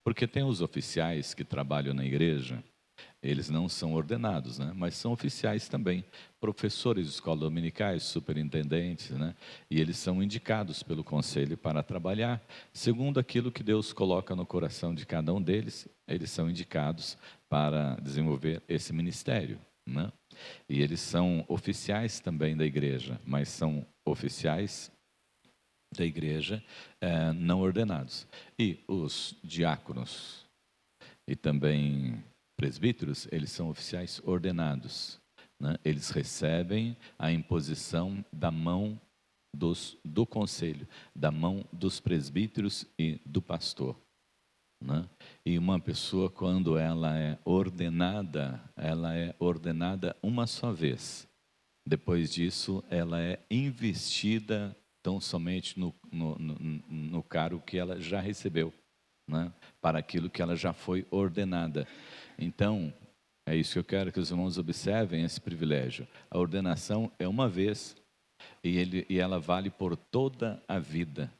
Porque tem os oficiais que trabalham na igreja, eles não são ordenados, né? Mas são oficiais também, professores de escola dominicais, superintendentes, né? E eles são indicados pelo conselho para trabalhar, segundo aquilo que Deus coloca no coração de cada um deles, eles são indicados para desenvolver esse ministério, né? E eles são oficiais também da igreja, mas são oficiais da igreja não ordenados. E os diáconos e também presbíteros, eles são oficiais ordenados, né? Eles recebem a imposição da mão do conselho, da mão dos presbíteros e do pastor, né? E uma pessoa, quando ela é ordenada uma só vez. Depois disso, ela é investida tão somente no cargo que ela já recebeu, né? Para aquilo que ela já foi ordenada. Então, é isso que eu quero que os irmãos observem, esse privilégio. A ordenação é uma vez e ela vale por toda a vida.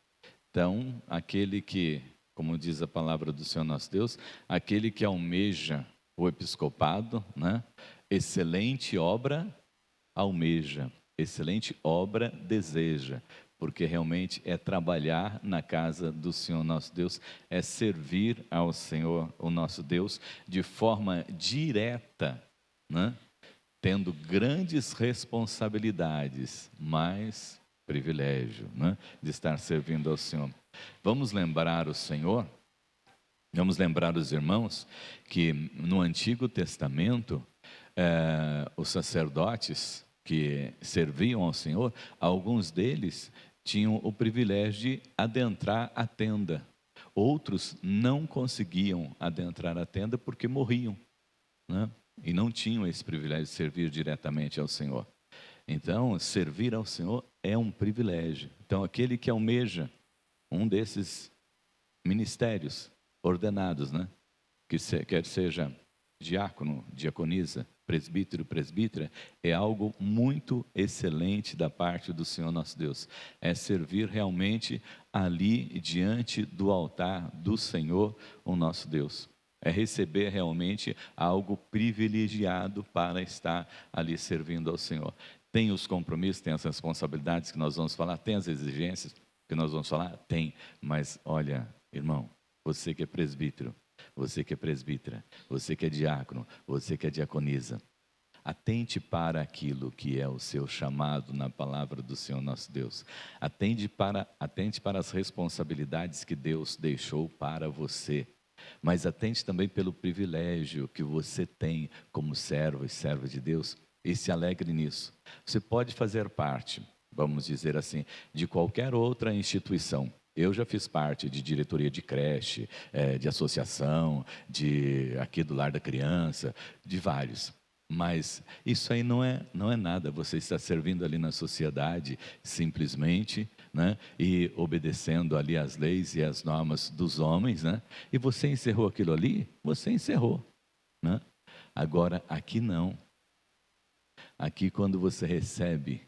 Então, aquele que, como diz a palavra do Senhor nosso Deus, aquele que almeja o episcopado, né? Excelente obra almeja, excelente obra deseja, porque realmente é trabalhar na casa do Senhor nosso Deus, é servir ao Senhor, o nosso Deus, de forma direta, né? Tendo grandes responsabilidades, mas privilégio, né? De estar servindo ao Senhor. Vamos lembrar o Senhor, vamos lembrar os irmãos, que no Antigo Testamento, os sacerdotes que serviam ao Senhor, alguns deles tinham o privilégio de adentrar a tenda. Outros não conseguiam adentrar a tenda porque morriam, né? E não tinham esse privilégio de servir diretamente ao Senhor. Então, servir ao Senhor é um privilégio. Então, aquele que almeja um desses ministérios ordenados, né? Quer seja diácono, diaconisa, presbítero, presbítera, é algo muito excelente da parte do Senhor nosso Deus. É servir realmente ali diante do altar do Senhor, o nosso Deus. É receber realmente algo privilegiado para estar ali servindo ao Senhor. Tem os compromissos, tem as responsabilidades que nós vamos falar, tem as exigências que nós vamos falar, tem, mas olha, irmão, você que é presbítero, você que é presbítera, você que é diácono, você que é diaconisa, atente para aquilo que é o seu chamado na palavra do Senhor nosso Deus. Atente para as responsabilidades que Deus deixou para você. Mas atente também pelo privilégio que você tem como servo e serva de Deus e se alegre nisso. Você pode fazer parte, vamos dizer assim, de qualquer outra instituição. Eu já fiz parte de diretoria de creche, de associação, de aqui do Lar da Criança, de vários. Mas isso aí não é nada. Você está servindo ali na sociedade simplesmente, né? E obedecendo ali as leis e as normas dos homens, né? E você encerrou aquilo ali? Você encerrou, né? Agora, aqui não. Aqui, quando você recebe,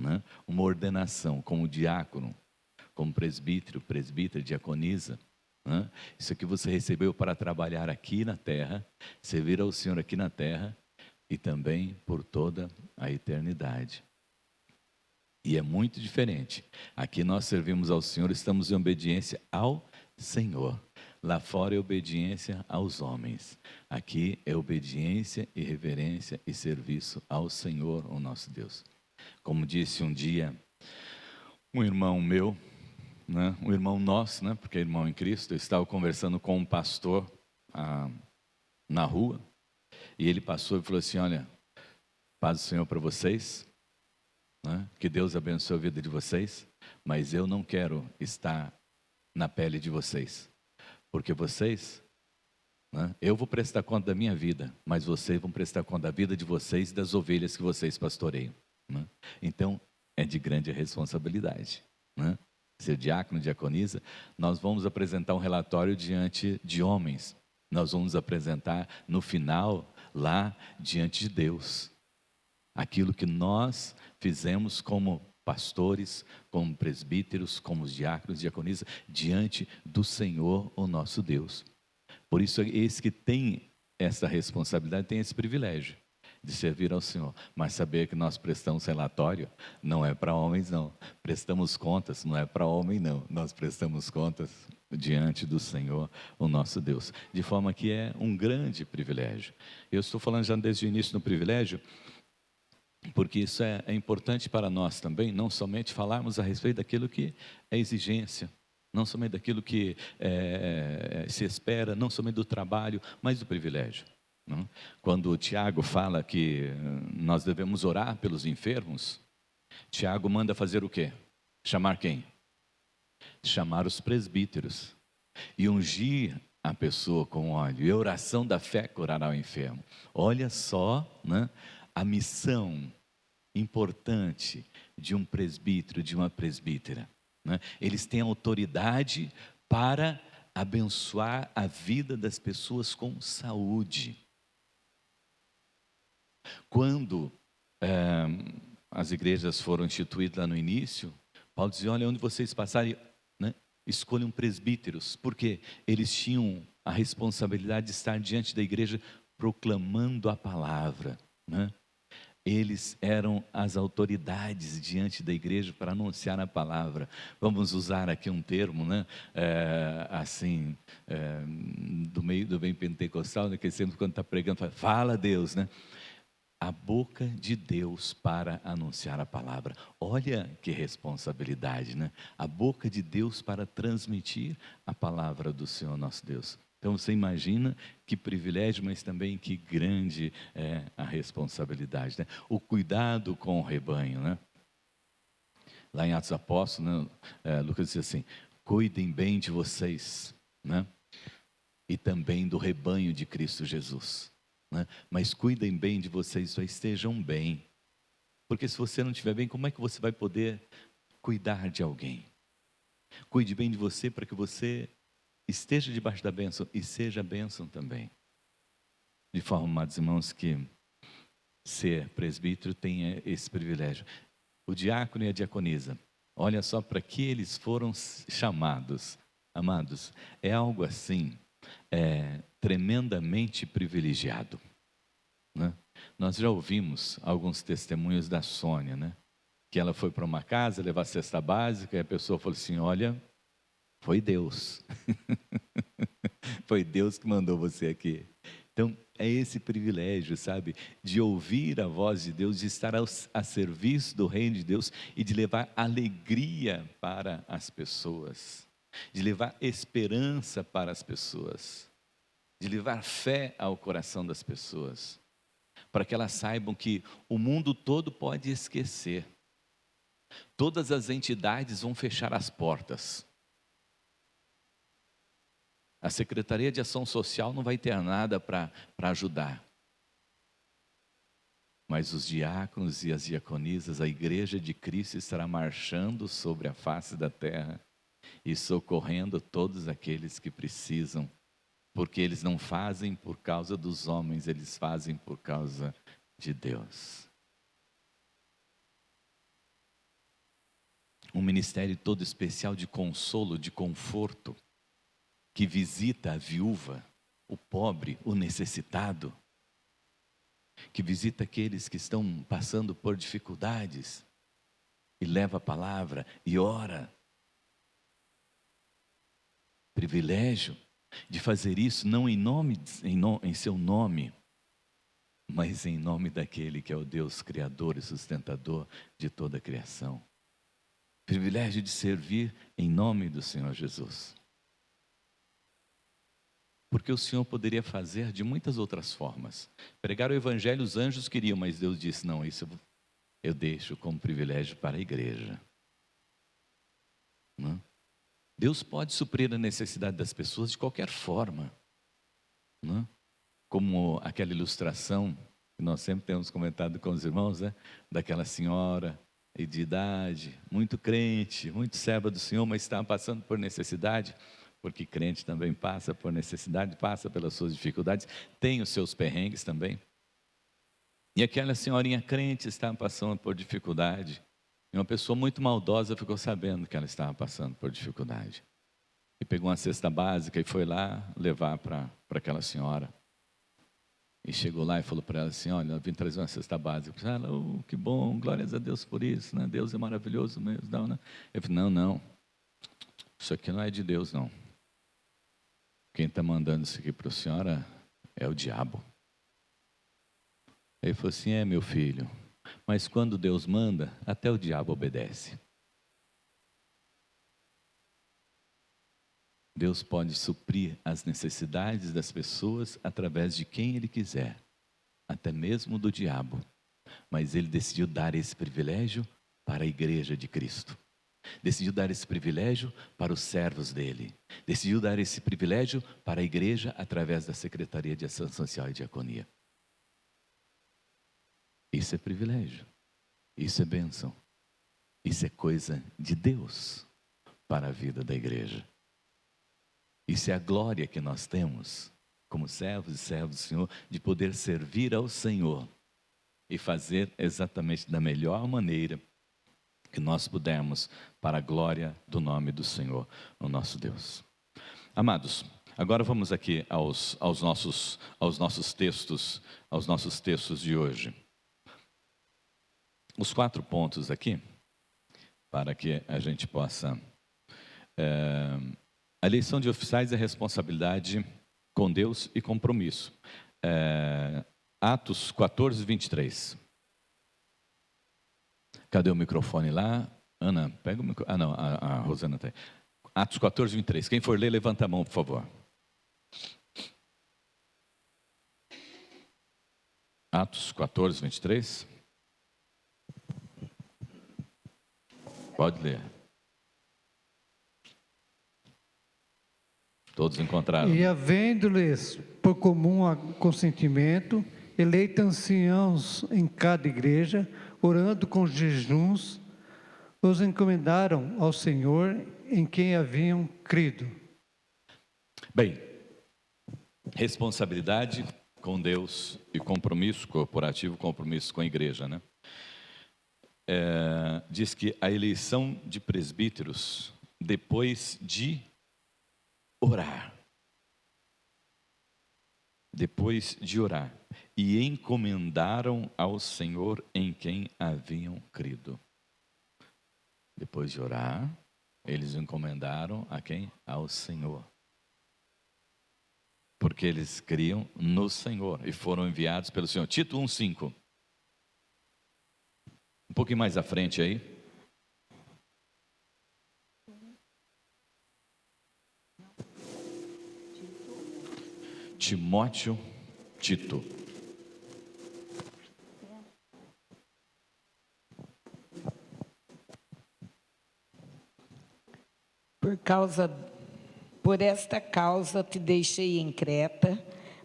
né, uma ordenação como diácono, como presbítero, presbítera, diaconisa, né? Isso que você recebeu para trabalhar aqui na terra, servir ao Senhor aqui na terra e também por toda a eternidade. E é muito diferente. Aqui nós servimos ao Senhor, estamos em obediência ao Senhor. Lá fora é obediência aos homens. Aqui é obediência e reverência e serviço ao Senhor, o nosso Deus. Como disse um dia um irmão meu, né, um irmão nosso, né, porque é irmão em Cristo, eu estava conversando com um pastor na rua, e ele passou e falou assim: olha, paz do Senhor para vocês, né, que Deus abençoe a vida de vocês, mas eu não quero estar na pele de vocês, porque vocês, né, eu vou prestar conta da minha vida, mas vocês vão prestar conta da vida de vocês e das ovelhas que vocês pastoreiam, né? Então, é de grande responsabilidade, né? Ser diácono, diaconisa, nós vamos apresentar um relatório diante de homens, nós vamos apresentar no final, lá diante de Deus, aquilo que nós fizemos como pastores, como presbíteros, como diáconos, diaconisas, diante do Senhor, o nosso Deus. Por isso, esse que tem essa responsabilidade tem esse privilégio de servir ao Senhor. Mas saber que nós prestamos relatório não é para homens, não. Prestamos contas, não é para homem, não. Nós prestamos contas diante do Senhor, o nosso Deus. De forma que é um grande privilégio. Eu estou falando já desde o início do privilégio, porque isso é importante para nós também, não somente falarmos a respeito daquilo que é exigência, não somente daquilo que se espera, não somente do trabalho, mas do privilégio. Não? Quando o Tiago fala que nós devemos orar pelos enfermos, Tiago manda fazer o quê? Chamar quem? Chamar os presbíteros e ungir a pessoa com óleo. E a oração da fé curará o enfermo. Olha só, né, a missão importante de um presbítero, de uma presbítera, né? Eles têm autoridade para abençoar a vida das pessoas com saúde. Quando as igrejas foram instituídas lá no início, Paulo dizia: olha, onde vocês passarem, né, escolham presbíteros, porque eles tinham a responsabilidade de estar diante da igreja proclamando a palavra, né? Eles eram as autoridades diante da igreja para anunciar a palavra. Vamos usar aqui um termo, né? Do meio do bem pentecostal, né? Que sempre quando está pregando, fala Deus, né? A boca de Deus para anunciar a palavra. Olha que responsabilidade, né? A boca de Deus para transmitir a palavra do Senhor nosso Deus. Então você imagina que privilégio, mas também que grande é a responsabilidade, né? O cuidado com o rebanho, né? Lá em Atos Apóstolos, né, Lucas diz assim: cuidem bem de vocês, né? E também do rebanho de Cristo Jesus, né? Mas cuidem bem de vocês, só estejam bem, porque se você não estiver bem, como é que você vai poder cuidar de alguém? Cuide bem de você para que você esteja debaixo da bênção e seja bênção também. De forma, amados irmãos, que ser presbítero tem esse privilégio. O diácono e a diaconisa, olha só para que eles foram chamados. Amados, é algo assim, tremendamente privilegiado, né? Nós já ouvimos alguns testemunhos da Sônia, né? Que ela foi para uma casa levar cesta básica e a pessoa falou assim: olha, foi Deus. Foi Deus que mandou você aqui. Então, é esse privilégio, sabe? De ouvir a voz de Deus, de estar a serviço do reino de Deus e de levar alegria para as pessoas, de levar esperança para as pessoas, de levar fé ao coração das pessoas, para que elas saibam que o mundo todo pode esquecer. Todas as entidades vão fechar as portas. A Secretaria de Ação Social não vai ter nada para ajudar. Mas os diáconos e as diaconisas, a igreja de Cristo estará marchando sobre a face da terra e socorrendo todos aqueles que precisam, porque eles não fazem por causa dos homens, eles fazem por causa de Deus. Um ministério todo especial de consolo, de conforto, que visita a viúva, o pobre, o necessitado, que visita aqueles que estão passando por dificuldades e leva a palavra e ora. Privilégio de fazer isso não em seu nome, mas em nome daquele que é o Deus criador e sustentador de toda a criação. Privilégio de servir em nome do Senhor Jesus. Porque o Senhor poderia fazer de muitas outras formas. Pregar o evangelho os anjos queriam, mas Deus disse: não, isso eu deixo como privilégio para a igreja. Não? Deus pode suprir a necessidade das pessoas de qualquer forma. Não? Como aquela ilustração que nós sempre temos comentado com os irmãos, né? Daquela senhora de idade, muito crente, muito serva do Senhor, mas está passando por necessidade. Porque crente também passa por necessidade, passa pelas suas dificuldades, tem os seus perrengues também. E aquela senhorinha crente estava passando por dificuldade. E uma pessoa muito maldosa ficou sabendo que ela estava passando por dificuldade. E pegou uma cesta básica e foi lá levar para para aquela senhora. E chegou lá e falou para ela assim, olha, eu vim trazer uma cesta básica. Ela, que bom, glórias a Deus por isso, né? Deus é maravilhoso mesmo. Não, né? Eu falei, não, isso aqui não é de Deus, não. Quem está mandando isso aqui para a senhora é o diabo. Ele falou assim, meu filho, mas quando Deus manda, até o diabo obedece. Deus pode suprir as necessidades das pessoas através de quem Ele quiser, até mesmo do diabo. Mas Ele decidiu dar esse privilégio para a igreja de Cristo. Decidiu dar esse privilégio para os servos dele. Decidiu dar esse privilégio para a igreja através da Secretaria de Ação Social e Diaconia. Isso é privilégio. Isso é bênção. Isso é coisa de Deus para a vida da igreja. Isso é a glória que nós temos, como servos e servos do Senhor, de poder servir ao Senhor e fazer exatamente da melhor maneira que nós pudermos para a glória do nome do Senhor, o nosso Deus. Amados, agora vamos aqui aos nossos textos de hoje. Os 4 pontos aqui, para que a gente possa... A eleição de oficiais é responsabilidade com Deus e compromisso. Atos 14, 23. Cadê o microfone lá? Ana, pega o microfone. Ah, não, a Rosana está aí. Atos 14, 23. Quem for ler, levanta a mão, por favor. Atos 14, 23. Pode ler. Todos encontraram. E havendo-lhes por comum consentimento, eleitos anciãos em cada igreja, orando com jejuns, os encomendaram ao Senhor em quem haviam crido. Bem, responsabilidade com Deus e compromisso corporativo, compromisso com a igreja, né? Diz que a eleição de presbíteros depois de orar. Depois de orar. E encomendaram ao Senhor em quem haviam crido. Depois de orar, eles encomendaram a quem? Ao Senhor. Porque eles criam no Senhor e foram enviados pelo Senhor. Tito 1:5. Um pouquinho mais à frente aí. Timóteo, Tito. Por esta causa te deixei em Creta,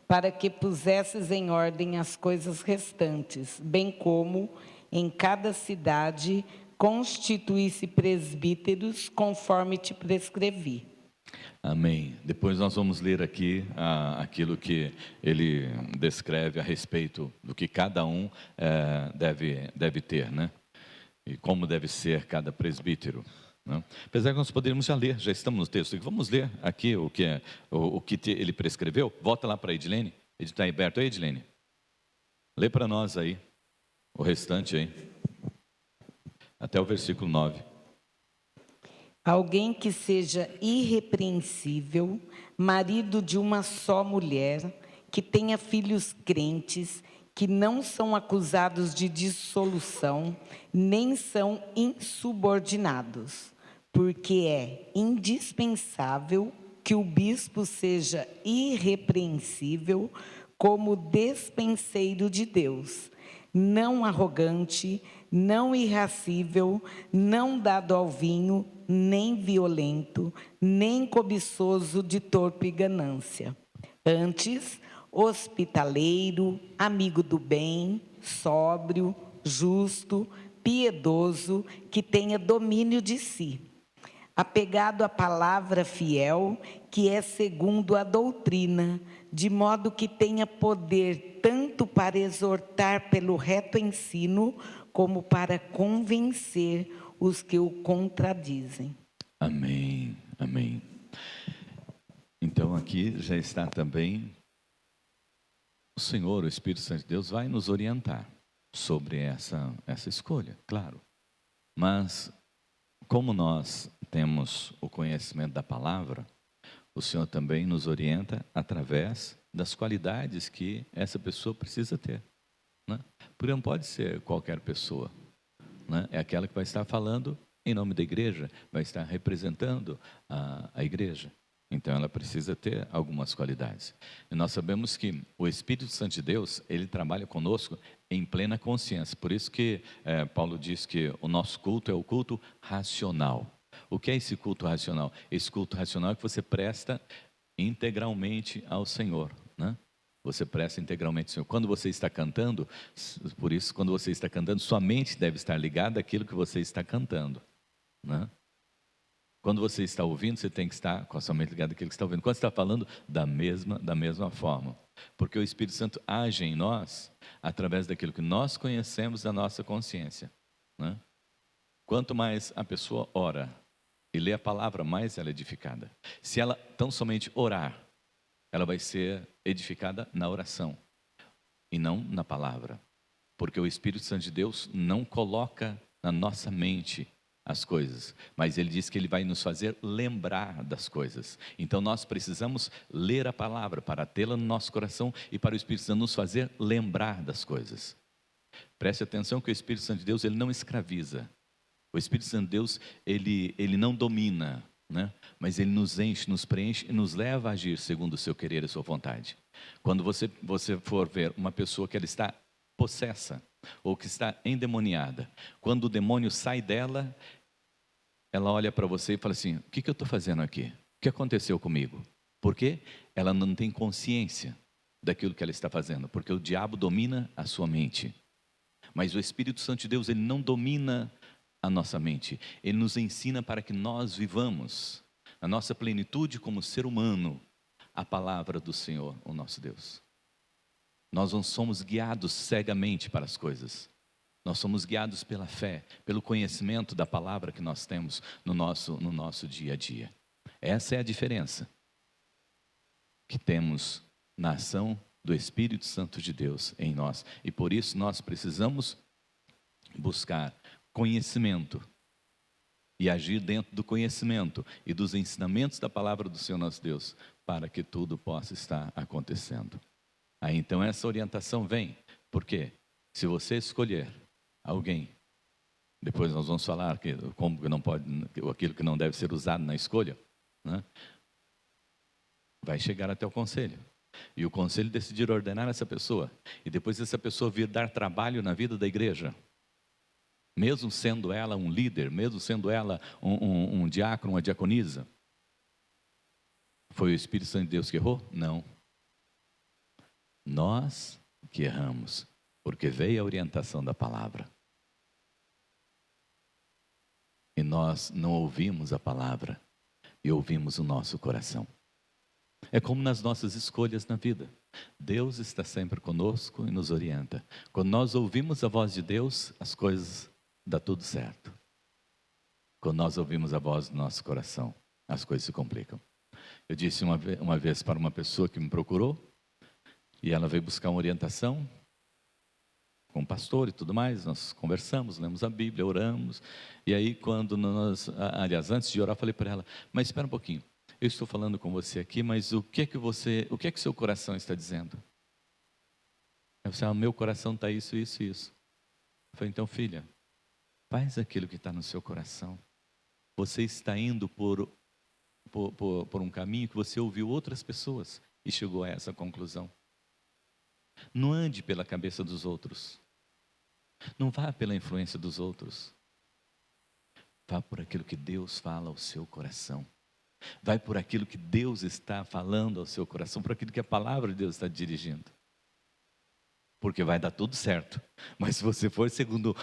para que pusesses em ordem as coisas restantes, bem como em cada cidade constituísse presbíteros, conforme te prescrevi. Amém. Depois nós vamos ler aqui aquilo que ele descreve a respeito do que cada um deve ter, né? E como deve ser cada presbítero. Né? Apesar que nós poderíamos já ler, já estamos no texto. Vamos ler aqui o que ele prescreveu. Volta lá para a Edilene. Está aberto aí, Edilene? Lê para nós aí, o restante aí. Até o versículo 9. Alguém que seja irrepreensível, marido de uma só mulher, que tenha filhos crentes, que não são acusados de dissolução, nem são insubordinados, porque é indispensável que o bispo seja irrepreensível como despenseiro de Deus, não arrogante, não irascível, não dado ao vinho, nem violento, nem cobiçoso de torpe ganância. Antes, hospitaleiro, amigo do bem, sóbrio, justo, piedoso, que tenha domínio de si. Apegado à palavra fiel, que é segundo a doutrina, de modo que tenha poder tanto para exortar pelo reto ensino, como para convencer os que o contradizem. Amém, amém. Então aqui já está também Senhor, o Espírito Santo de Deus, vai nos orientar sobre essa escolha, claro. Mas, como nós temos o conhecimento da palavra, o Senhor também nos orienta através das qualidades que essa pessoa precisa ter, né? Porque não pode ser qualquer pessoa, né? É aquela que vai estar falando em nome da igreja, vai estar representando a igreja. Então, ela precisa ter algumas qualidades. E nós sabemos que o Espírito Santo de Deus, ele trabalha conosco em plena consciência. Por isso que Paulo diz que o nosso culto é o culto racional. O que é esse culto racional? Esse culto racional é que você presta integralmente ao Senhor, né? Você presta integralmente ao Senhor. Quando você está cantando, por isso, quando você está cantando, sua mente deve estar ligada àquilo que você está cantando, né? Quando você está ouvindo, você tem que estar com a sua mente ligada àquilo que está ouvindo. Quando você está falando, da mesma forma. Porque o Espírito Santo age em nós através daquilo que nós conhecemos da nossa consciência, né? Quanto mais a pessoa ora e lê a palavra, mais ela é edificada. Se ela tão somente orar, ela vai ser edificada na oração e não na palavra. Porque o Espírito Santo de Deus não coloca na nossa mente as coisas, mas ele diz que ele vai nos fazer lembrar das coisas. Então nós precisamos ler a palavra para tê-la no nosso coração e para o Espírito Santo nos fazer lembrar das coisas. Preste atenção que o Espírito Santo de Deus, ele não escraviza. O Espírito Santo de Deus, ele não domina, né? Mas ele nos enche, nos preenche e nos leva a agir segundo o seu querer e a sua vontade. Quando você for ver uma pessoa que ela está possessa ou que está endemoniada, quando o demônio sai dela, ela olha para você e fala assim: o que eu estou fazendo aqui? O que aconteceu comigo? Por quê? Ela não tem consciência daquilo que ela está fazendo, porque o diabo domina a sua mente. Mas o Espírito Santo de Deus, ele não domina a nossa mente. Ele nos ensina para que nós vivamos a nossa plenitude como ser humano, a palavra do Senhor, o nosso Deus. Nós não somos guiados cegamente para as coisas. Nós somos guiados pela fé, pelo conhecimento da palavra que nós temos no nosso dia a dia. Essa é a diferença que temos na ação do Espírito Santo de Deus em nós. E por isso nós precisamos buscar conhecimento e agir dentro do conhecimento e dos ensinamentos da palavra do Senhor nosso Deus, para que tudo possa estar acontecendo. Aí então essa orientação vem, porque se você escolher alguém, depois nós vamos falar que como que não pode, aquilo que não deve ser usado na escolha, né? Vai chegar até o conselho. E o conselho decidir ordenar essa pessoa. E depois essa pessoa vir dar trabalho na vida da igreja. Mesmo sendo ela um líder, mesmo sendo ela um diácono, uma diaconisa. Foi o Espírito Santo de Deus que errou? Não. Nós que erramos, porque veio a orientação da palavra. E nós não ouvimos a palavra, e ouvimos o nosso coração. É como nas nossas escolhas na vida. Deus está sempre conosco e nos orienta. Quando nós ouvimos a voz de Deus, as coisas dão tudo certo. Quando nós ouvimos a voz do nosso coração, as coisas se complicam. Eu disse uma vez para uma pessoa que me procurou, e ela veio buscar uma orientação com o pastor e tudo mais. Nós conversamos, lemos a Bíblia, oramos. E aí quando aliás, antes de orar, eu falei para ela: mas espera um pouquinho, eu estou falando com você aqui, mas o que é que seu coração está dizendo? Eu falei: meu coração está isso, isso, isso. Eu falei: então, filha, faz aquilo que está no seu coração. Você está indo por um caminho que você ouviu outras pessoas e chegou a essa conclusão. Não ande pela cabeça dos outros. Não vá pela influência dos outros. Vá por aquilo que Deus fala ao seu coração. Vai por aquilo que Deus está falando ao seu coração, por aquilo que a palavra de Deus está dirigindo. Porque vai dar tudo certo. Mas se você for segundo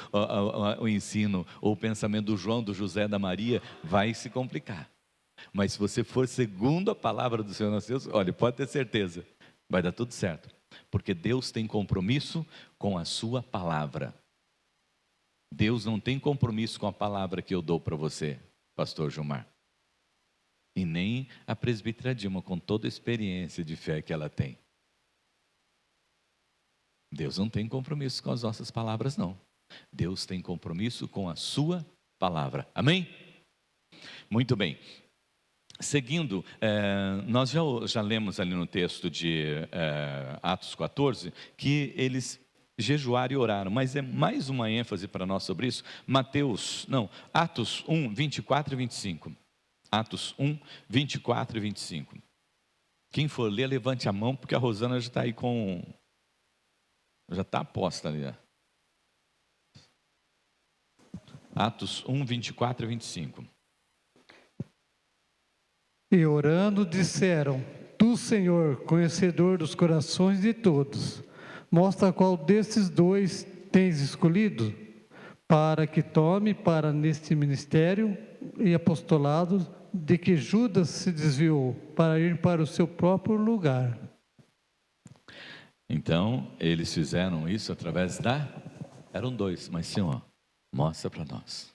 o ensino ou o pensamento do João, do José, da Maria, vai se complicar. Mas se você for segundo a palavra do Senhor nosso Deus, olha, pode ter certeza, vai dar tudo certo. Porque Deus tem compromisso com a sua palavra. Deus não tem compromisso com a palavra que eu dou para você, pastor Gilmar. E nem a presbítera Dilma, com toda a experiência de fé que ela tem. Deus não tem compromisso com as nossas palavras, não. Deus tem compromisso com a sua palavra. Amém? Muito bem. Seguindo, nós já lemos ali no texto de Atos 14, que eles jejuaram e oraram, mas é mais uma ênfase para nós sobre isso. Atos 1, 24 e 25. Atos 1, 24 e 25. Quem for ler, levante a mão, porque a Rosana já está aí já está aposta ali. Atos 1, 24 e 25. E orando disseram: Tu, Senhor, conhecedor dos corações de todos, mostra qual desses dois tens escolhido, para que tome para neste ministério e apostolado de que Judas se desviou, para ir para o seu próprio lugar. Então, eles fizeram isso através eram dois, mas Senhor, mostra para nós.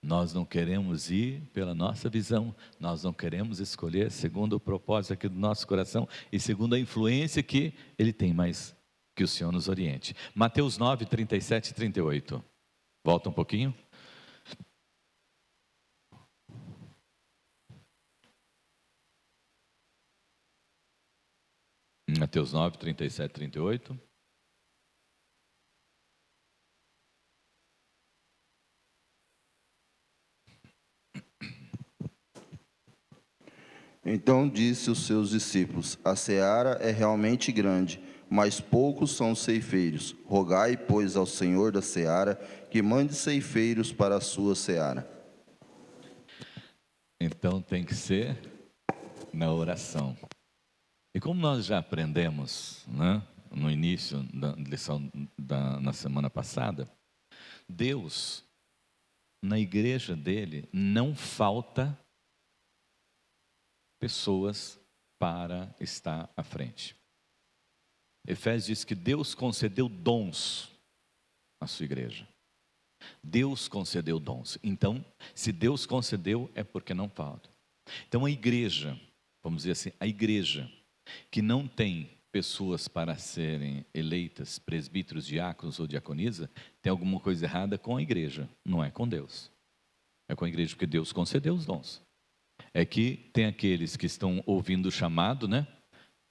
Nós não queremos ir pela nossa visão, nós não queremos escolher segundo o propósito aqui do nosso coração e segundo a influência que Ele tem, mas que o Senhor nos oriente. Mateus 9, 37 e 38. Volta um pouquinho. Mateus 9, 37 e 38. Então disse os seus discípulos: A seara é realmente grande, mas poucos são os ceifeiros. Rogai, pois, ao Senhor da seara que mande ceifeiros para a sua seara. Então tem que ser na oração. E como nós já aprendemos, né, no início da lição na semana passada, Deus, na igreja dele, não falta pessoas para estar à frente. Efésios diz que Deus concedeu dons à sua igreja. Deus concedeu dons. Então, se Deus concedeu, é porque não falta. Então, a igreja, vamos dizer assim, a igreja que não tem pessoas para serem eleitas, presbíteros, diáconos ou diaconisa, tem alguma coisa errada com a igreja, não é com Deus. É com a igreja porque Deus concedeu os dons. É que tem aqueles que estão ouvindo o chamado, né?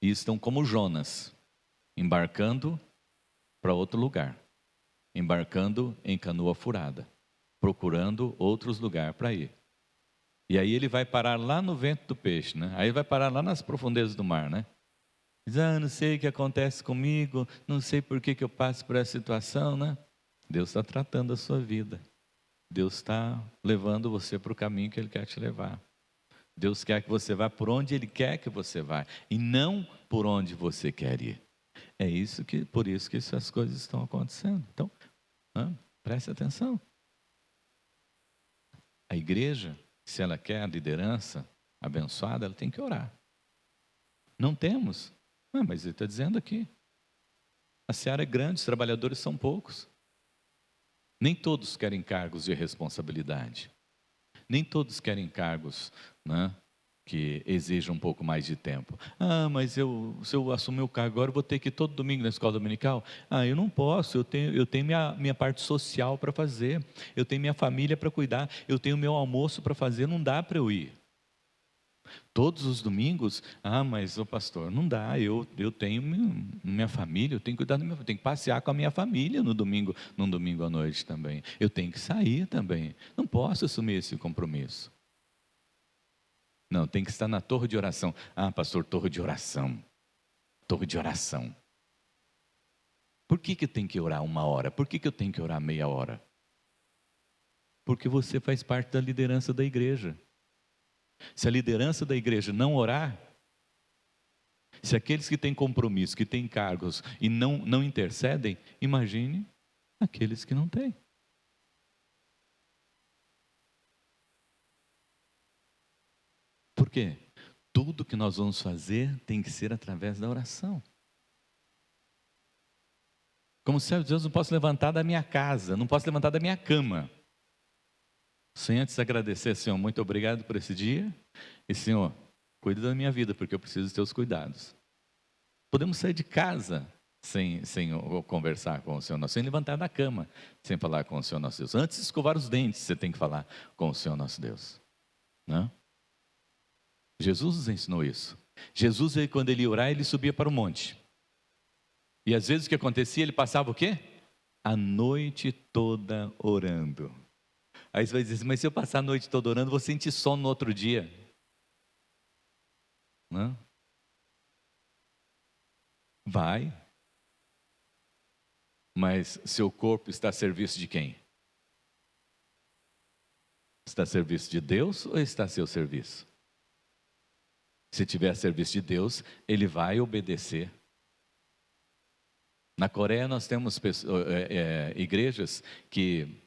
E estão como Jonas, embarcando para outro lugar. Embarcando em canoa furada, procurando outros lugares para ir. E aí ele vai parar lá no vento do peixe, né? Aí vai parar lá nas profundezas do mar, né? Diz, não sei o que acontece comigo, não sei por que eu passo por essa situação, né? Deus está tratando a sua vida. Deus está levando você para o caminho que Ele quer te levar. Deus quer que você vá por onde Ele quer que você vá, e não por onde você quer ir. Por isso que essas coisas estão acontecendo. Então, preste atenção. A igreja, se ela quer a liderança abençoada, ela tem que orar. Não temos. Mas ele está dizendo aqui. A seara é grande, os trabalhadores são poucos. Nem todos querem cargos de responsabilidade. Nem todos querem cargos, né, que exijam um pouco mais de tempo. Mas se eu assumir o cargo agora, eu vou ter que ir todo domingo na escola dominical? Eu não posso, eu tenho minha parte social para fazer, eu tenho minha família para cuidar, eu tenho meu almoço para fazer, não dá para eu ir. Todos os domingos, mas o pastor, não dá, eu tenho minha família, eu tenho que cuidar da minha família, eu tenho que passear com a minha família no domingo à noite também. Eu tenho que sair também. Não posso assumir esse compromisso. Não, tem que estar na torre de oração. Pastor, torre de oração. Torre de oração. Por que tem que orar 1 hora? Por que eu tenho que orar meia hora? Porque você faz parte da liderança da igreja. Se a liderança da igreja não orar, se aqueles que têm compromisso, que têm cargos e não intercedem, imagine aqueles que não têm. Por quê? Tudo que nós vamos fazer tem que ser através da oração. Como servo de Deus, não posso levantar da minha casa, não posso levantar da minha cama, sem antes agradecer, Senhor, muito obrigado por esse dia. E Senhor, cuida da minha vida, porque eu preciso dos teus cuidados. Podemos sair de casa sem conversar com o Senhor nosso, sem levantar da cama, sem falar com o Senhor nosso Deus. Antes de escovar os dentes, você tem que falar com o Senhor nosso Deus, né? Jesus nos ensinou isso. Jesus, quando ele ia orar, ele subia para o monte. E às vezes o que acontecia, ele passava o quê? A noite toda orando. Aí você vai dizer assim, mas se eu passar a noite toda orando, vou sentir sono no outro dia. Não? Vai. Mas seu corpo está a serviço de quem? Está a serviço de Deus ou está a seu serviço? Se tiver a serviço de Deus, ele vai obedecer. Na Coreia nós temos igrejas que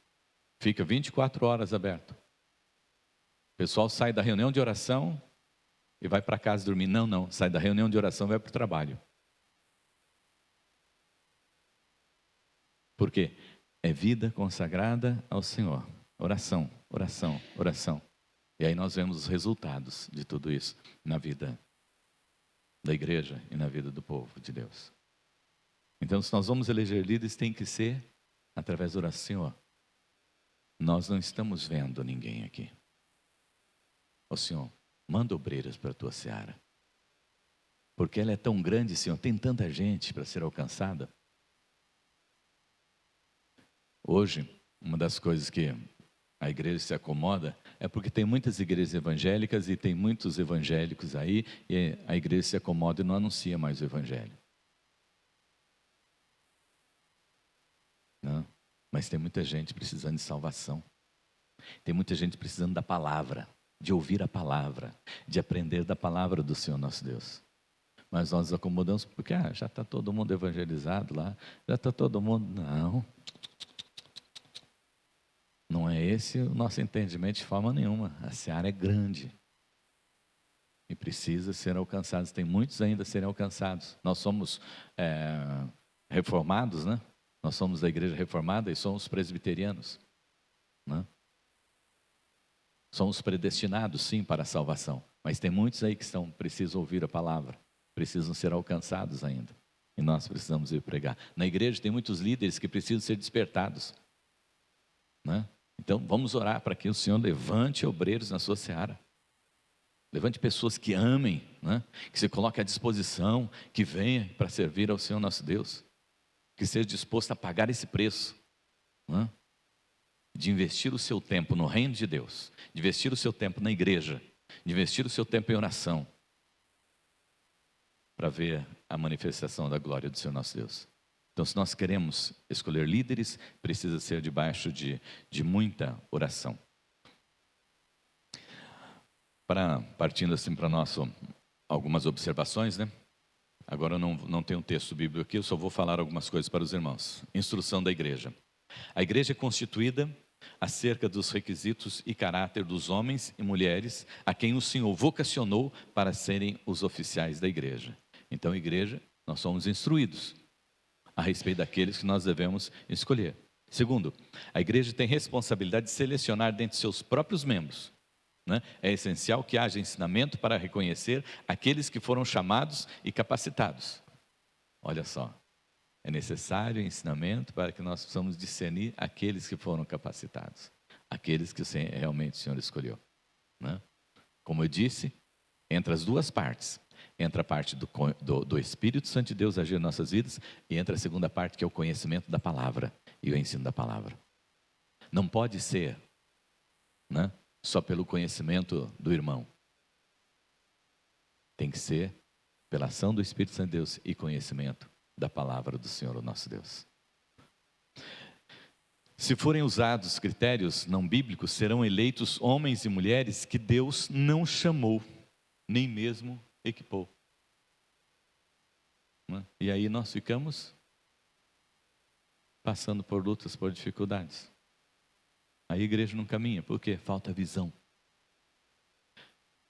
fica 24 horas aberto. O pessoal sai da reunião de oração e vai para casa dormir. Não, sai da reunião de oração e vai para o trabalho. Por quê? É vida consagrada ao Senhor. Oração, oração, oração. E aí nós vemos os resultados de tudo isso na vida da igreja e na vida do povo de Deus. Então, se nós vamos eleger líderes, tem que ser através da oração. Senhor, nós não estamos vendo ninguém aqui. Ó Senhor, manda obreiras para a tua seara. Porque ela é tão grande, Senhor, tem tanta gente para ser alcançada. Hoje, uma das coisas que a igreja se acomoda é porque tem muitas igrejas evangélicas e tem muitos evangélicos aí, e a igreja se acomoda e não anuncia mais o evangelho. Não, mas tem muita gente precisando de salvação. Tem muita gente precisando da palavra, de ouvir a palavra, de aprender da palavra do Senhor nosso Deus. Mas nós nos acomodamos porque já está todo mundo evangelizado lá, já está todo mundo... Não é esse o nosso entendimento de forma nenhuma. A seara é grande e precisa ser alcançada. Tem muitos ainda a serem alcançados. Nós somos reformados, né? Nós somos da igreja reformada e somos presbiterianos, né? Somos predestinados, sim, para a salvação. Mas tem muitos aí que precisam ouvir a palavra, precisam ser alcançados ainda. E nós precisamos ir pregar. Na igreja tem muitos líderes que precisam ser despertados, né? Então, vamos orar para que o Senhor levante obreiros na sua seara. Levante pessoas que amem, né? Que se coloquem à disposição, que venham para servir ao Senhor nosso Deus. Que seja disposto a pagar esse preço, né? De investir o seu tempo no reino de Deus, de investir o seu tempo na igreja, de investir o seu tempo em oração, para ver a manifestação da glória do Senhor nosso Deus. Então, se nós queremos escolher líderes, precisa ser debaixo de muita oração. Partindo assim para algumas observações, né? Agora eu não tenho um texto bíblico aqui, eu só vou falar algumas coisas para os irmãos. Instrução da igreja. A igreja é constituída acerca dos requisitos e caráter dos homens e mulheres a quem o Senhor vocacionou para serem os oficiais da igreja. Então, a igreja, nós somos instruídos a respeito daqueles que nós devemos escolher. Segundo, a igreja tem responsabilidade de selecionar dentre seus próprios membros, né? É essencial que haja ensinamento para reconhecer aqueles que foram chamados e capacitados. Olha só, é necessário ensinamento para que nós possamos discernir aqueles que foram capacitados, aqueles que realmente o Senhor escolheu, né? Como eu disse, entre as duas partes. Entra a parte do Espírito Santo de Deus agir em nossas vidas e entra a segunda parte, que é o conhecimento da palavra e o ensino da palavra. Não pode ser, né, só pelo conhecimento do irmão. Tem que ser pela ação do Espírito Santo de Deus e conhecimento da palavra do Senhor, o nosso Deus. Se forem usados critérios não bíblicos, serão eleitos homens e mulheres que Deus não chamou, nem mesmo equipou. E aí nós ficamos passando por lutas, por dificuldades. Aí a igreja não caminha, por quê? Falta visão.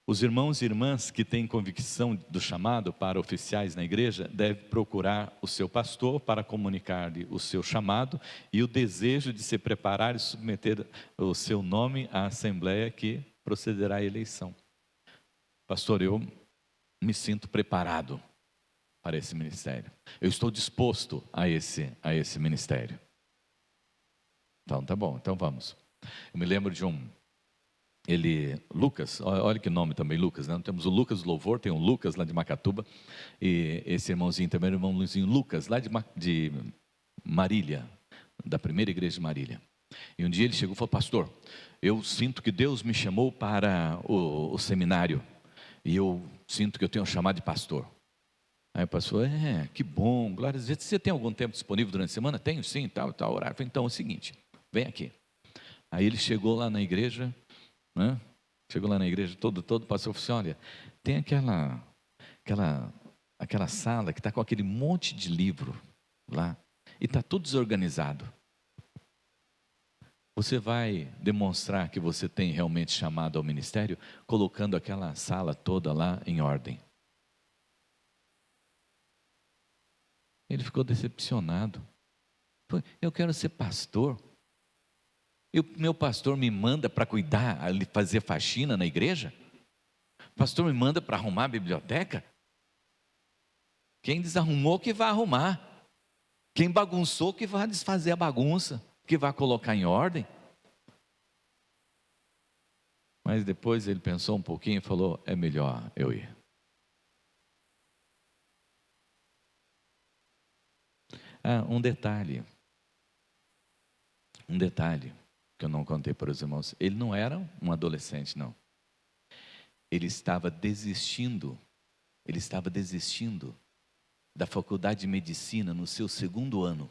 Os irmãos e irmãs que têm convicção do chamado para oficiais na igreja devem procurar o seu pastor para comunicar-lhe o seu chamado e o desejo de se preparar e submeter o seu nome à assembleia que procederá à eleição. Pastor, eu me sinto preparado para esse ministério. Eu estou disposto a esse ministério. Então, tá bom, então vamos. Eu me lembro de Lucas, olha que nome também, Lucas, né? Temos o Lucas do Louvor, tem o Lucas lá de Macatuba, e esse irmãozinho também, o irmãozinho Lucas, lá de Marília, da primeira igreja de Marília. E um dia ele chegou e falou: pastor, eu sinto que Deus me chamou para o seminário, e eu sinto que eu tenho um chamado de pastor. Aí o pastor: que bom, glória a Deus. Você tem algum tempo disponível durante a semana? Tenho sim, tal horário. Eu falei: então é o seguinte, vem aqui. Aí ele chegou lá na igreja, né? Chegou lá na igreja, todo pastor falou assim: olha, tem aquela sala que está com aquele monte de livro lá, e está tudo desorganizado. Você vai demonstrar que você tem realmente chamado ao ministério, colocando aquela sala toda lá em ordem. Ele ficou decepcionado. Eu quero ser pastor. E o meu pastor me manda para cuidar, fazer faxina na igreja? O pastor me manda para arrumar a biblioteca? Quem desarrumou que vai arrumar. Quem bagunçou que vai desfazer a bagunça, que vai colocar em ordem. Mas depois ele pensou um pouquinho e falou: é melhor eu ir. Um detalhe que eu não contei para os irmãos: ele não era um adolescente, não. Ele estava desistindo da faculdade de medicina no seu 2º ano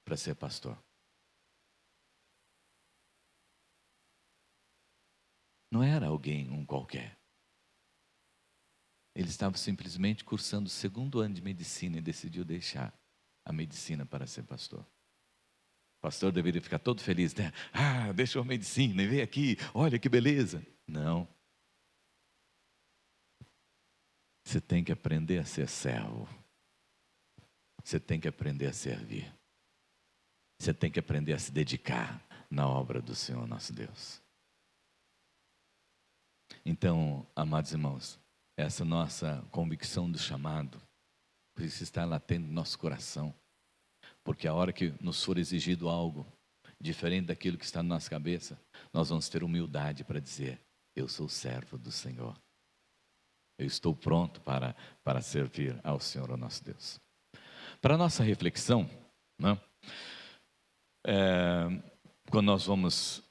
para ser pastor. Não era um qualquer. Ele estava simplesmente cursando o 2º ano de medicina e decidiu deixar a medicina para ser pastor. O pastor deveria ficar todo feliz, né? Deixou a medicina e veio aqui, olha que beleza. Não. Você tem que aprender a ser servo. Você tem que aprender a servir. Você tem que aprender a se dedicar na obra do Senhor nosso Deus. Então, amados irmãos, essa nossa convicção do chamado precisa estar latente no nosso coração. Porque a hora que nos for exigido algo diferente daquilo que está na nossa cabeça, nós vamos ter humildade para dizer: eu sou servo do Senhor. Eu estou pronto para servir ao Senhor, ao nosso Deus. Para a nossa reflexão, né, quando nós vamos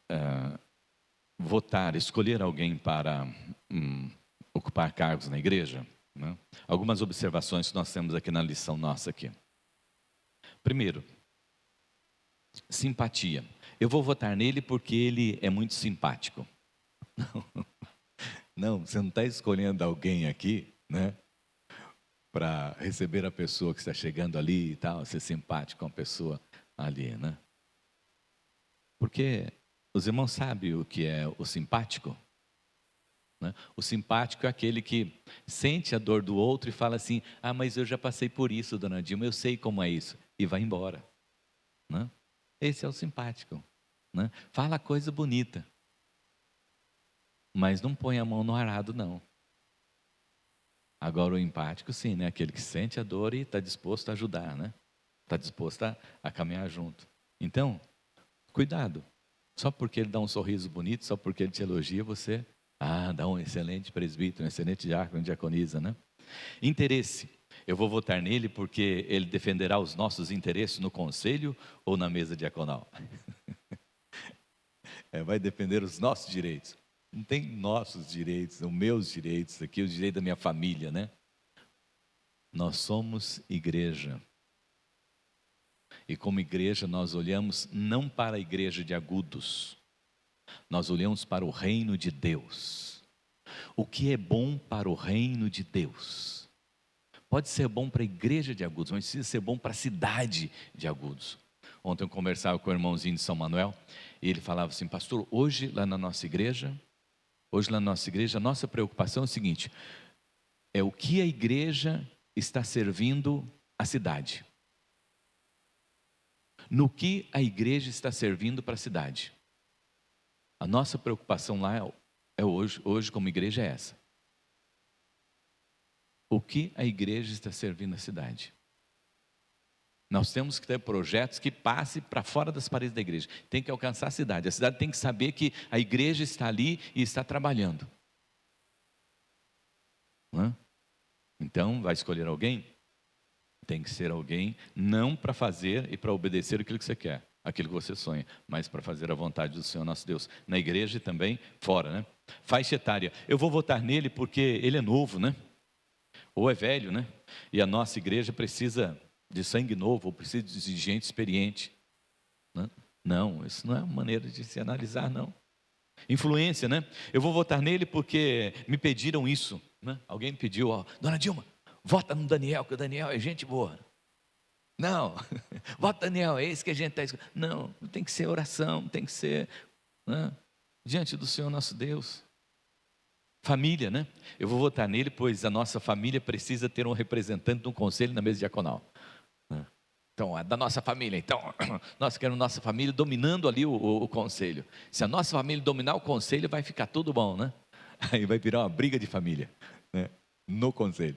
votar, escolher alguém para ocupar cargos na igreja, né, algumas observações que nós temos aqui na lição nossa aqui. Primeiro, simpatia. Eu vou votar nele porque ele é muito simpático. Não, você não está escolhendo alguém aqui, né, para receber a pessoa que está chegando ali e tal, ser simpático com a pessoa ali, né? Porque os irmãos sabem o que é o simpático, né? O simpático é aquele que sente a dor do outro e fala assim: mas eu já passei por isso, dona Dilma, eu sei como é isso, e vai embora, né? Esse é o simpático, né? Fala coisa bonita, mas não põe a mão no arado, não. Agora o empático, sim, né? Aquele que sente a dor e está disposto a ajudar, né? Está disposto a caminhar junto. Então, cuidado. Só porque ele dá um sorriso bonito, só porque ele te elogia, você dá um excelente presbítero, um excelente diácono, diaconisa, né? Interesse. Eu vou votar nele porque ele defenderá os nossos interesses no conselho ou na mesa diaconal. Vai defender os nossos direitos. Não tem nossos direitos, os meus direitos aqui, os direitos da minha família, né? Nós somos igreja. E como igreja nós olhamos não para a igreja de Agudos, nós olhamos para o reino de Deus. O que é bom para o reino de Deus? Pode ser bom para a igreja de Agudos, mas precisa ser bom para a cidade de Agudos. Ontem eu conversava com o irmãozinho de São Manuel, e ele falava assim: pastor, hoje lá na nossa igreja, a nossa preocupação é o seguinte: é o que a igreja está servindo a cidade. No que a igreja está servindo para a cidade. A nossa preocupação lá hoje como igreja é essa. o que a igreja está servindo na cidade. Nós temos que ter projetos que passem para fora das paredes da igreja. Tem que alcançar a cidade tem que saber que a igreja está ali e está trabalhando. Então, vai escolher alguém? Tem que ser alguém não para fazer e para obedecer aquilo que você quer, aquilo que você sonha, mas para fazer a vontade do Senhor nosso Deus, na igreja e também fora, né? Faixa etária, eu vou votar nele porque ele é novo, né? Ou é velho, né? E a nossa igreja precisa de sangue novo, ou precisa de gente experiente, né? Não, isso não é uma maneira de se analisar, não. Influência, né? Eu vou votar nele porque me pediram isso, né? Alguém me pediu, ó, Dona Dilma, vota no Daniel, que o Daniel é gente boa. Não, vota Daniel, é esse que a gente está escolhendo. Não, tem que ser oração, tem que ser, né, diante do Senhor nosso Deus. Família, né? Eu vou votar nele, pois a nossa família precisa ter um representante no conselho na mesa diaconal. Então, é da nossa família. Então, nós queremos nossa família dominando ali o conselho. Se a nossa família dominar o conselho, vai ficar tudo bom, né? Aí vai virar uma briga de família, né? No conselho.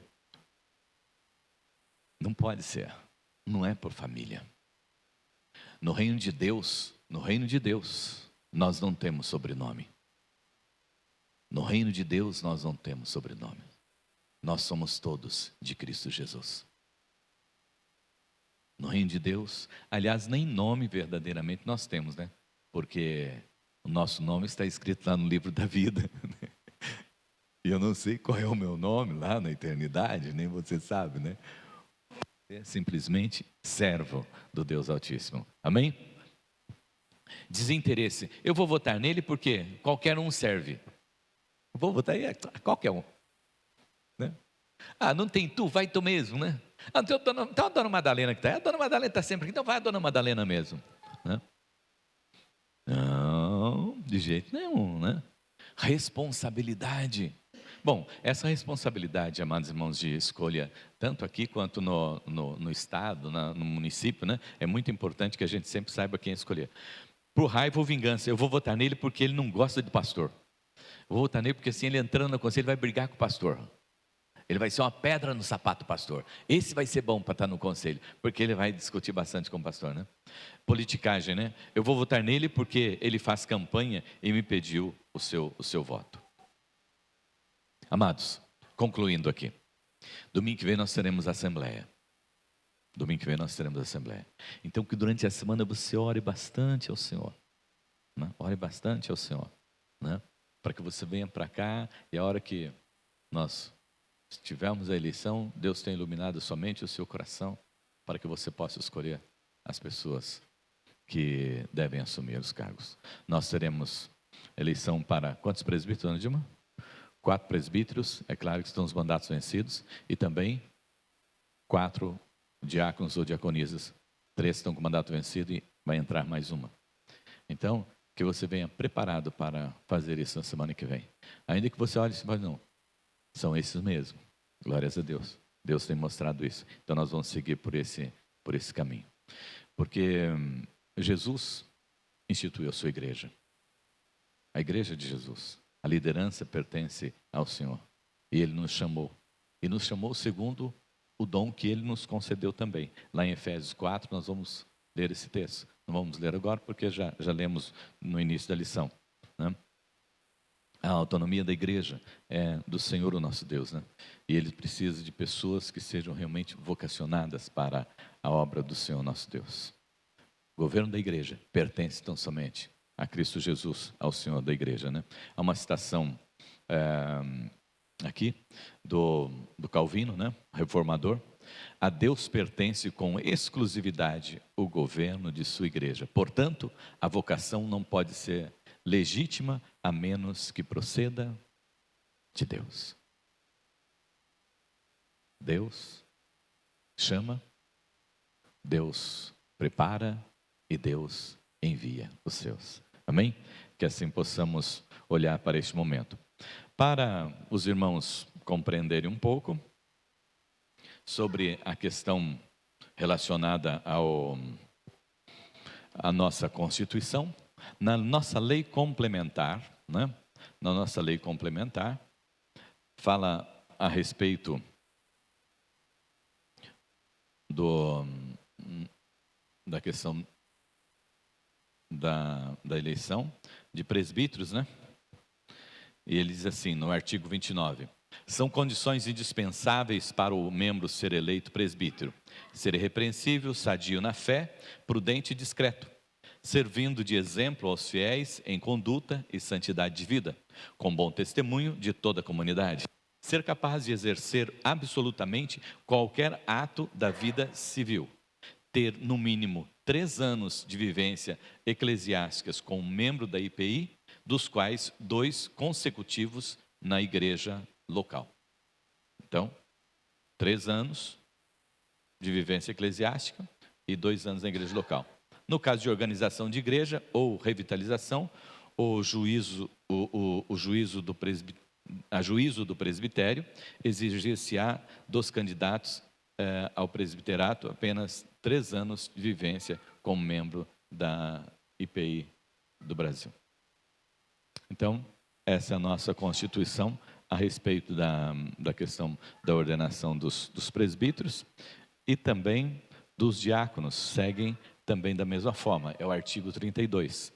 Não pode ser. Não é por família. No reino de Deus, nós não temos sobrenome. No reino de Deus, nós não temos sobrenome. Nós somos todos de Cristo Jesus. No reino de Deus, aliás, nem nome verdadeiramente nós temos, né? Porque o nosso nome está escrito lá no livro da vida. E eu não sei qual é o meu nome lá na eternidade, nem você sabe, né? É simplesmente servo do Deus Altíssimo. Amém? Desinteresse. Eu vou votar nele porque qualquer um serve. Vou votar em qualquer um, né? Ah, não tem tu, vai tu mesmo, né? Ah, então a dona Madalena que está. A dona Madalena está sempre aqui, então vai a dona Madalena mesmo, né? Não, de jeito nenhum, né? Responsabilidade. Bom, essa responsabilidade, amados irmãos, de escolha, tanto aqui quanto no estado, no município, né? É muito importante que a gente sempre saiba quem escolher. Por raiva ou vingança, eu vou votar nele porque ele não gosta de pastor. Eu vou votar nele porque assim ele entrando no conselho, ele vai brigar com o pastor. Ele vai ser uma pedra no sapato do pastor. Esse vai ser bom para estar no conselho, porque ele vai discutir bastante com o pastor, né? Politicagem, né? Eu vou votar nele porque ele faz campanha e me pediu o seu voto. Amados, concluindo aqui. Domingo que vem nós teremos assembleia. Então que durante a semana você ore bastante ao Senhor, né? Ore bastante ao Senhor, né? Para que você venha para cá e a hora que nós tivermos a eleição, Deus tenha iluminado somente o seu coração para que você possa escolher as pessoas que devem assumir os cargos. Nós teremos eleição para quantos presbíteros, Ana Dilma? 4 presbíteros, é claro que estão os mandatos vencidos, e também 4 diáconos ou diaconisas. 3 estão com o mandato vencido e vai entrar mais uma. Então, que você venha preparado para fazer isso na semana que vem. Ainda que você olhe e fale, não, são esses mesmo. Glórias a Deus. Deus tem mostrado isso. Então nós vamos seguir por esse caminho. Porque Jesus instituiu a sua igreja. A igreja de Jesus. A liderança pertence ao Senhor. E Ele nos chamou. E nos chamou segundo o dom que Ele nos concedeu também. Lá em Efésios 4 nós vamos ler esse texto. Não vamos ler agora porque já lemos no início da lição, né? A autonomia da igreja é do Senhor, o nosso Deus, né? E Ele precisa de pessoas que sejam realmente vocacionadas para a obra do Senhor, nosso Deus. O governo da igreja pertence tão somente a Cristo Jesus, ao Senhor da igreja, né? Há uma citação aqui do Calvino, né? Reformador. A Deus pertence com exclusividade o governo de sua igreja. Portanto, a vocação não pode ser legítima a menos que proceda de Deus. Deus chama, Deus prepara e Deus envia os seus. Amém? Que assim possamos olhar para este momento. Para os irmãos compreenderem um pouco sobre a questão relacionada à nossa Constituição, na nossa lei complementar, né? Na nossa lei complementar, fala a respeito do, da questão da eleição de presbíteros, né? E ele diz assim, no artigo 29, são condições indispensáveis para o membro ser eleito presbítero: ser irrepreensível, sadio na fé, prudente e discreto, servindo de exemplo aos fiéis em conduta e santidade de vida, com bom testemunho de toda a comunidade, ser capaz de exercer absolutamente qualquer ato da vida civil, ter no mínimo 3 anos de vivência eclesiásticas como membro da IPI, dos quais 2 consecutivos na igreja local. Então, 3 anos de vivência eclesiástica e 2 anos na igreja local. No caso de organização de igreja ou revitalização, a juízo do presbitério, exigir-se-á dos candidatos ao presbiterato apenas 3 anos de vivência como membro da IPI do Brasil. Então, essa é a nossa Constituição a respeito da questão da ordenação dos presbíteros e também dos diáconos, seguem também da mesma forma, é o artigo 32.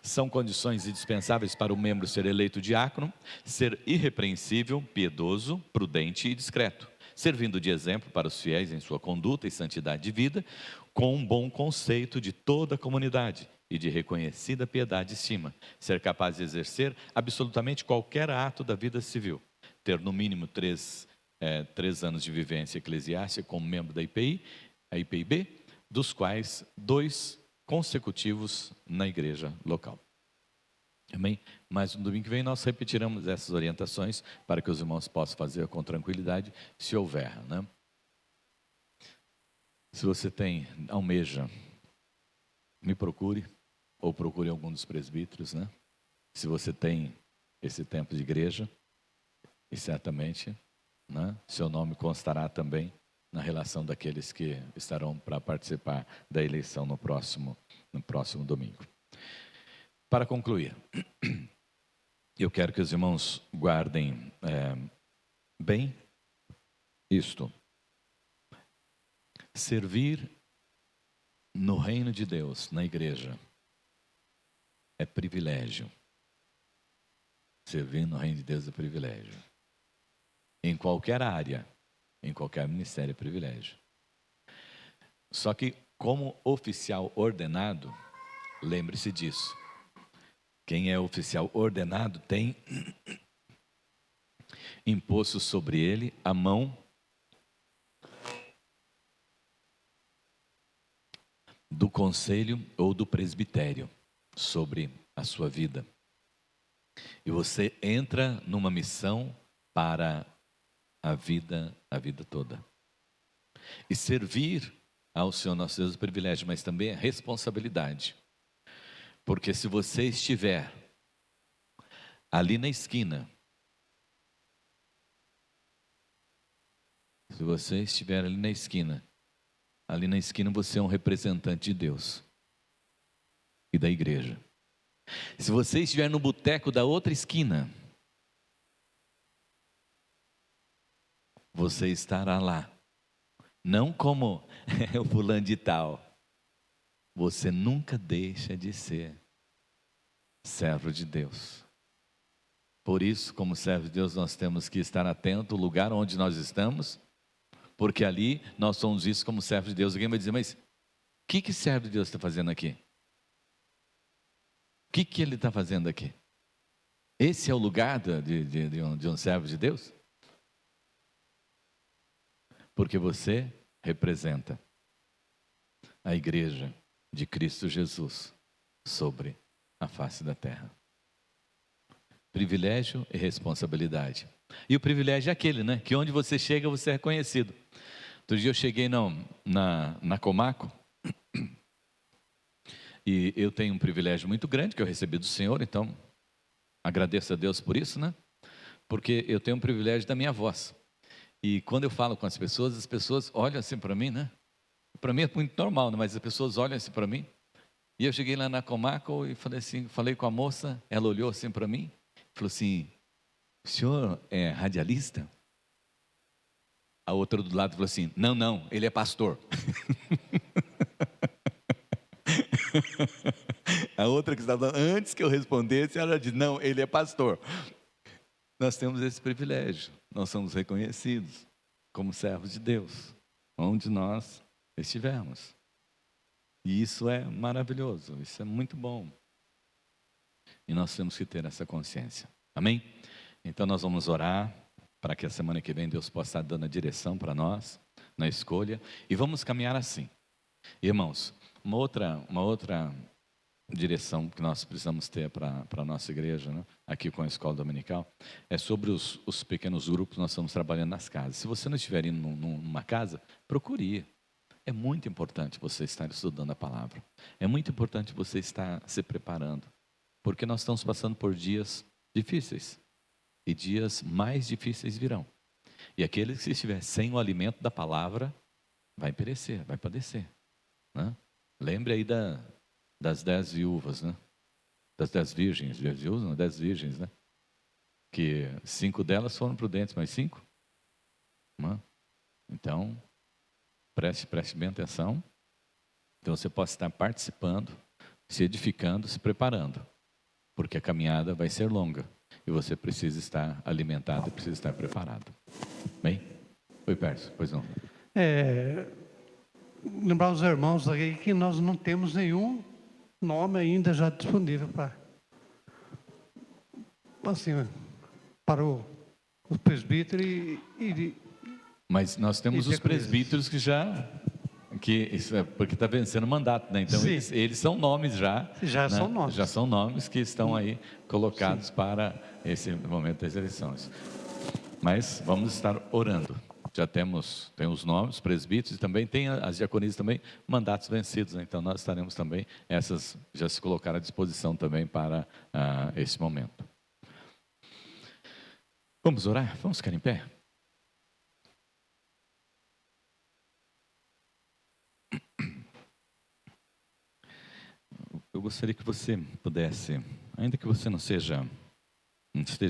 São condições indispensáveis para o membro ser eleito diácono, ser irrepreensível, piedoso, prudente e discreto, servindo de exemplo para os fiéis em sua conduta e santidade de vida, com um bom conceito de toda a comunidade e de reconhecida piedade e estima, ser capaz de exercer absolutamente qualquer ato da vida civil, ter no mínimo 3 anos de vivência eclesiástica como membro da IPI, a IPIB, dos quais 2 consecutivos na igreja local. Amém? Mas no domingo que vem nós repetiremos essas orientações para que os irmãos possam fazer com tranquilidade, se houver, né? Se você almeja, me procure, ou procure algum dos presbíteros, né? Se você tem esse tempo de igreja, e certamente, né, seu nome constará também na relação daqueles que estarão para participar da eleição no próximo domingo. Para concluir, eu quero que os irmãos guardem bem isto. Servir no reino de Deus, na igreja, é privilégio. Servir no reino de Deus é privilégio. Em qualquer área, em qualquer ministério é privilégio. Só que, como oficial ordenado, lembre-se disso. Quem é oficial ordenado tem imposto sobre ele a mão do conselho ou do presbitério sobre a sua vida. E você entra numa missão para a vida toda. E servir ao Senhor nosso Deus é privilégio, mas também é responsabilidade. Porque se você estiver ali na esquina, você é um representante de Deus e da igreja. Se você estiver no boteco da outra esquina, você estará lá, não como o fulano de tal. Você nunca deixa de ser servo de Deus. Por isso, como servo de Deus, nós temos que estar atento ao lugar onde nós estamos, porque ali nós somos vistos como servos de Deus. Alguém vai dizer, mas o que servo de Deus está fazendo aqui? O que ele está fazendo aqui? Esse é o lugar de um servo de Deus? Porque você representa a igreja de Cristo Jesus sobre a face da terra. Privilégio e responsabilidade. E o privilégio é aquele, né? Que onde você chega, você é reconhecido. Outro dia eu cheguei na Comaco, e eu tenho um privilégio muito grande que eu recebi do Senhor, então agradeço a Deus por isso, né? Porque eu tenho um privilégio da minha voz. E quando eu falo com as pessoas olham assim para mim, né? Para mim é muito normal, né? Mas as pessoas olham assim para mim. E eu cheguei lá na Comaco e falei com a moça, ela olhou assim para mim, falou assim, o senhor é radialista? A outra do lado falou assim: não, ele é pastor. A outra que estava antes que eu respondesse, ela disse: não, ele é pastor. Nós temos esse privilégio, nós somos reconhecidos como servos de Deus, onde nós estivermos. E isso é maravilhoso, isso é muito bom. E nós temos que ter essa consciência. Amém? Então nós vamos orar para que a semana que vem Deus possa estar dando a direção para nós, na escolha. E vamos caminhar assim. Irmãos, uma outra direção que nós precisamos ter para a nossa igreja, né? Aqui com a escola dominical, é sobre os pequenos grupos. Nós estamos trabalhando nas casas. Se você não estiver indo numa casa, procure ir. É muito importante você estar estudando a palavra. É muito importante você estar se preparando, porque nós estamos passando por dias difíceis, e dias mais difíceis virão. E aquele que estiver sem o alimento da palavra vai perecer, vai padecer, né? Lembre aí das 10 viúvas, né? Das 10 virgens, 10 viúvas, não, 10 virgens, né? Que 5 delas foram prudentes, mas 5? Né? Então, preste bem atenção. Então você pode estar participando, se edificando, se preparando, porque a caminhada vai ser longa e você precisa estar alimentado, precisa estar preparado. Bem? Oi, Pércio, pois não. Lembrar os irmãos aí que nós não temos nenhum nome ainda já disponível para o presbítero Mas nós temos os presbíteros que já... isso é porque está vencendo o mandato, né? Então eles são nomes já. Já, né? São nomes. Já são nomes que estão aí colocados para esse momento das eleições. Mas vamos estar orando. Já tem os nomes, presbíteros, e também tem as diaconisas também, mandatos vencidos, né? Então nós estaremos também, essas já se colocaram à disposição também para esse momento. Vamos orar? Vamos ficar em pé? Eu gostaria que você pudesse, ainda que você não esteja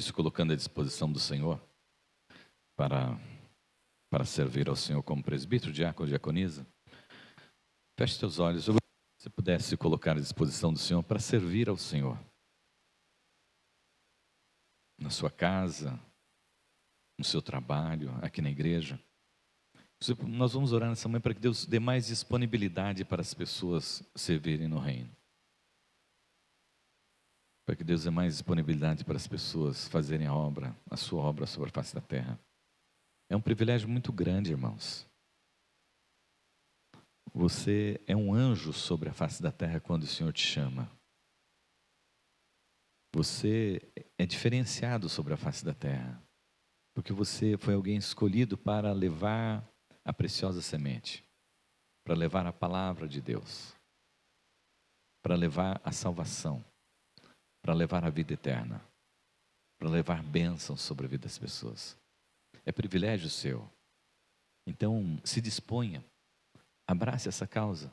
se colocando à disposição do Senhor para servir ao Senhor como presbítero, diácono, diaconisa, feche seus olhos. Eu gostaria que você pudesse se colocar à disposição do Senhor para servir ao Senhor. Na sua casa, no seu trabalho, aqui na igreja. Nós vamos orar nessa manhã para que Deus dê mais disponibilidade para as pessoas servirem no reino. Para que Deus dê mais disponibilidade para as pessoas fazerem a sua obra sobre a face da terra. É um privilégio muito grande, irmãos. Você é um anjo sobre a face da terra quando o Senhor te chama. Você é diferenciado sobre a face da terra, porque você foi alguém escolhido para levar a preciosa semente, para levar a palavra de Deus, para levar a salvação, para levar a vida eterna, para levar bênção sobre a vida das pessoas. É privilégio seu. Então, se disponha, abrace essa causa.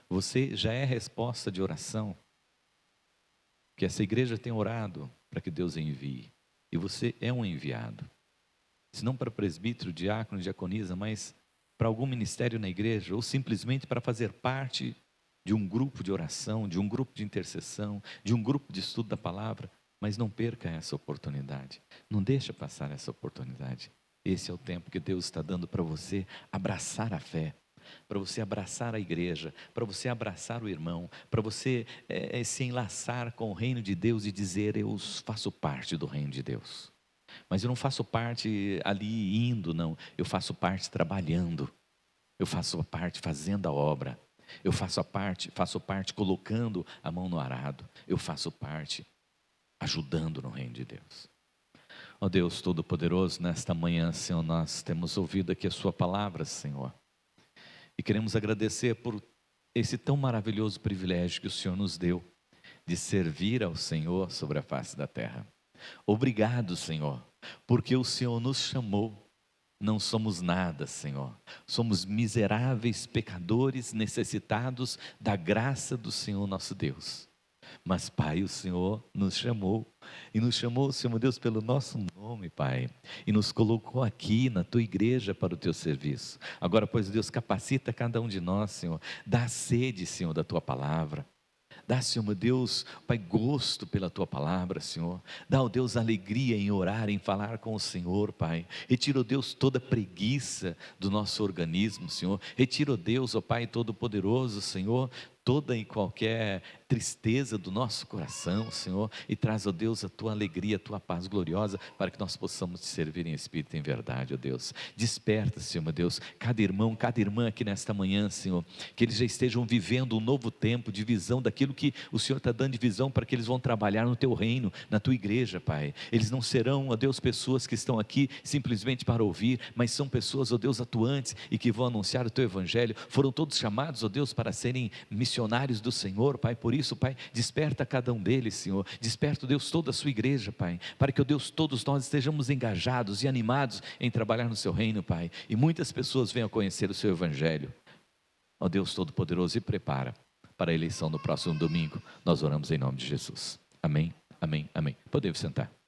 Você já é resposta de oração, que essa igreja tem orado para que Deus envie. E você é um enviado. Se não para presbítero, diácono, diaconisa, mas para algum ministério na igreja, ou simplesmente para fazer parte de um grupo de oração, de um grupo de intercessão, de um grupo de estudo da palavra. Mas não perca essa oportunidade. Não deixe passar essa oportunidade. Esse é o tempo que Deus está dando para você abraçar a fé, para você abraçar a igreja, para você abraçar o irmão, para você se enlaçar com o reino de Deus e dizer: eu faço parte do reino de Deus. Mas eu não faço parte ali indo, não. Eu faço parte trabalhando. Eu faço parte fazendo a obra. Eu faço parte colocando a mão no arado. Eu faço parte ajudando no reino de Deus. Ó Deus Todo-Poderoso, nesta manhã, Senhor, nós temos ouvido aqui a sua palavra, Senhor. E queremos agradecer por esse tão maravilhoso privilégio que o Senhor nos deu de servir ao Senhor sobre a face da terra. Obrigado, Senhor, porque o Senhor nos chamou. Não somos nada, Senhor. Somos miseráveis pecadores necessitados da graça do Senhor nosso Deus. Mas, Pai, o Senhor nos chamou, e nos chamou, Senhor meu Deus, pelo nosso nome, Pai, e nos colocou aqui na Tua igreja para o Teu serviço. Agora, pois, Deus, capacita cada um de nós, Senhor, dá sede, Senhor, da Tua palavra. Dá, Senhor meu Deus, Pai, gosto pela Tua palavra, Senhor. Dá, ó Deus, alegria em orar, em falar com o Senhor, Pai. Retira, ó Deus, toda preguiça do nosso organismo, Senhor. Retira, ó Deus, ó Pai Todo-Poderoso, Senhor, toda e qualquer tristeza do nosso coração, Senhor, e traz, ó Deus, a Tua alegria, a Tua paz gloriosa, para que nós possamos Te servir em espírito e em verdade, ó Deus. Desperta, Senhor, meu Deus, cada irmão, cada irmã aqui nesta manhã, Senhor, que eles já estejam vivendo um novo tempo de visão daquilo que o Senhor está dando de visão, para que eles vão trabalhar no Teu reino, na Tua igreja, Pai. Eles não serão, ó Deus, pessoas que estão aqui simplesmente para ouvir, mas são pessoas, ó Deus, atuantes e que vão anunciar o Teu evangelho. Foram todos chamados, ó Deus, para serem missionários do Senhor, Pai. Por isso, Pai, desperta cada um deles, Senhor. Desperta, ó Deus, toda a Sua igreja, Pai, para que, ó Deus, todos nós estejamos engajados e animados em trabalhar no Seu reino, Pai, e muitas pessoas venham a conhecer o Seu evangelho. Ó Deus Todo-Poderoso, e prepara para a eleição no próximo domingo. Nós oramos em nome de Jesus. Amém, amém, amém. Podemos sentar.